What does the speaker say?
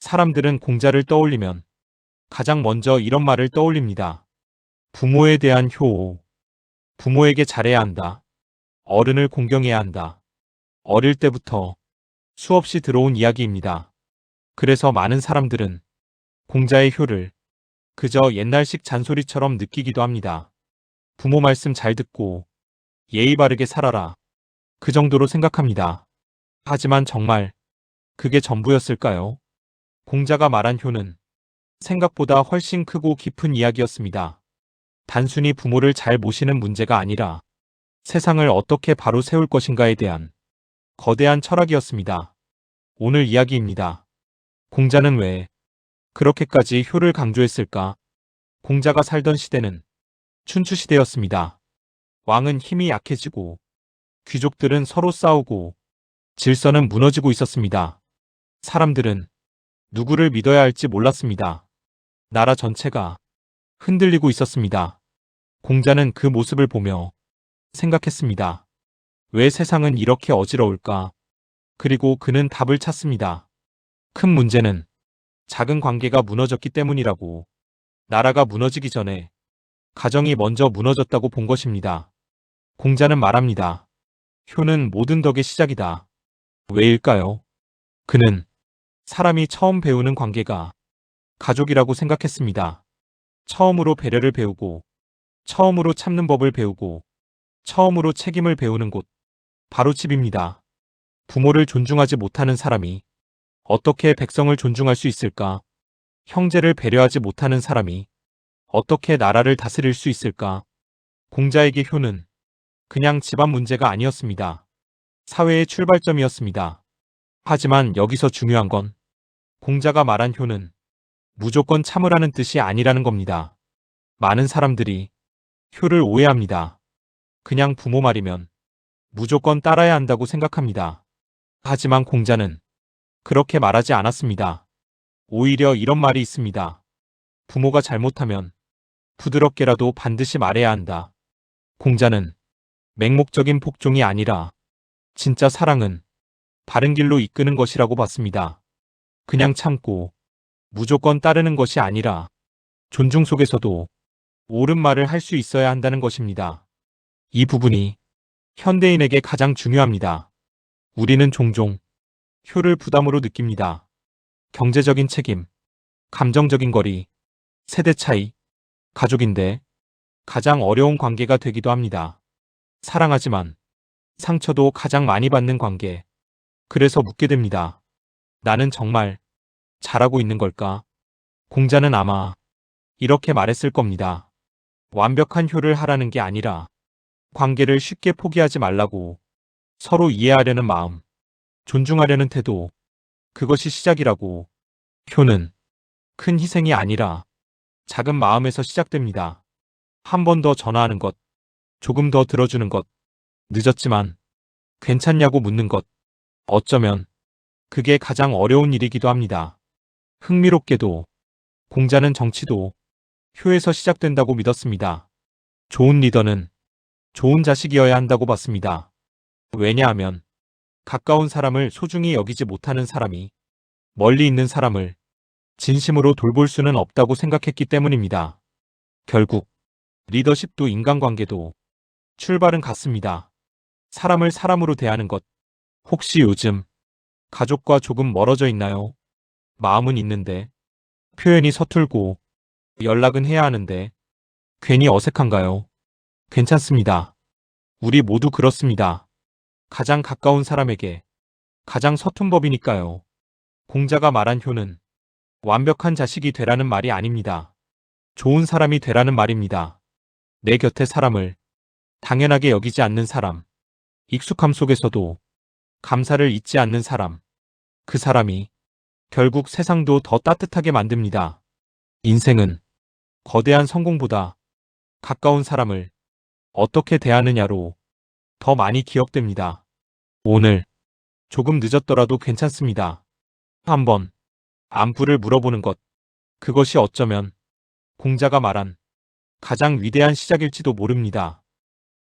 사람들은 공자를 떠올리면 가장 먼저 이런 말을 떠올립니다. 부모에 대한 효오. 부모에게 잘해야 한다. 어른을 공경해야 한다. 어릴 때부터 수없이 들어온 이야기입니다. 그래서 많은 사람들은 공자의 효를 그저 옛날식 잔소리처럼 느끼기도 합니다. 부모 말씀 잘 듣고 예의 바르게 살아라. 그 정도로 생각합니다. 하지만 정말 그게 전부였을까요? 공자가 말한 효는 생각보다 훨씬 크고 깊은 이야기였습니다. 단순히 부모를 잘 모시는 문제가 아니라 세상을 어떻게 바로 세울 것인가에 대한 거대한 철학이었습니다. 오늘 이야기입니다. 공자는 왜 그렇게까지 효를 강조했을까? 공자가 살던 시대는 춘추시대였습니다. 왕은 힘이 약해지고 귀족들은 서로 싸우고 질서는 무너지고 있었습니다. 사람들은 누구를 믿어야 할지 몰랐습니다. 나라 전체가 흔들리고 있었습니다. 공자는 그 모습을 보며 생각했습니다. 왜 세상은 이렇게 어지러울까? 그리고 그는 답을 찾습니다. 큰 문제는 작은 관계가 무너졌기 때문이라고. 나라가 무너지기 전에 가정이 먼저 무너졌다고 본 것입니다. 공자는 말합니다. 효는 모든 덕의 시작이다. 왜일까요? 그는 사람이 처음 배우는 관계가 가족이라고 생각했습니다. 처음으로 배려를 배우고, 처음으로 참는 법을 배우고, 처음으로 책임을 배우는 곳, 바로 집입니다. 부모를 존중하지 못하는 사람이 어떻게 백성을 존중할 수 있을까? 형제를 배려하지 못하는 사람이 어떻게 나라를 다스릴 수 있을까? 공자에게 효는 그냥 집안 문제가 아니었습니다. 사회의 출발점이었습니다. 하지만 여기서 중요한 건 공자가 말한 효는 무조건 참으라는 뜻이 아니라는 겁니다. 많은 사람들이 효를 오해합니다. 그냥 부모 말이면 무조건 따라야 한다고 생각합니다. 하지만 공자는 그렇게 말하지 않았습니다. 오히려 이런 말이 있습니다. 부모가 잘못하면 부드럽게라도 반드시 말해야 한다. 공자는 맹목적인 복종이 아니라 진짜 사랑은 바른 길로 이끄는 것이라고 봤습니다. 그냥 참고 무조건 따르는 것이 아니라 존중 속에서도 옳은 말을 할 수 있어야 한다는 것입니다. 이 부분이 현대인에게 가장 중요합니다. 우리는 종종 효를 부담으로 느낍니다. 경제적인 책임, 감정적인 거리, 세대 차이, 가족인데 가장 어려운 관계가 되기도 합니다. 사랑하지만 상처도 가장 많이 받는 관계. 그래서 묻게 됩니다. 나는 정말 잘하고 있는 걸까? 공자는 아마 이렇게 말했을 겁니다. 완벽한 효를 하라는 게 아니라 관계를 쉽게 포기하지 말라고. 서로 이해하려는 마음, 존중하려는 태도, 그것이 시작이라고. 효는 큰 희생이 아니라 작은 마음에서 시작됩니다. 한 번 더 전화하는 것, 조금 더 들어주는 것, 늦었지만 괜찮냐고 묻는 것. 어쩌면 그게 가장 어려운 일이기도 합니다. 흥미롭게도 공자는 정치도 효에서 시작된다고 믿었습니다. 좋은 리더는 좋은 자식이어야 한다고 봤습니다. 왜냐하면 가까운 사람을 소중히 여기지 못하는 사람이 멀리 있는 사람을 진심으로 돌볼 수는 없다고 생각했기 때문입니다. 결국 리더십도 인간관계도 출발은 같습니다. 사람을 사람으로 대하는 것. 혹시 요즘 가족과 조금 멀어져 있나요? 마음은 있는데 표현이 서툴고 연락은 해야 하는데 괜히 어색한가요? 괜찮습니다. 우리 모두 그렇습니다. 가장 가까운 사람에게 가장 서툰 법이니까요. 공자가 말한 효는 완벽한 자식이 되라는 말이 아닙니다. 좋은 사람이 되라는 말입니다. 내 곁에 사람을 당연하게 여기지 않는 사람, 익숙함 속에서도 감사를 잊지 않는 사람, 그 사람이 결국 세상도 더 따뜻하게 만듭니다. 인생은 거대한 성공보다 가까운 사람을 어떻게 대하느냐로 더 많이 기억됩니다. 오늘 조금 늦었더라도 괜찮습니다. 한번 안부를 물어보는 것. 그것이 어쩌면 공자가 말한 가장 위대한 시작일지도 모릅니다.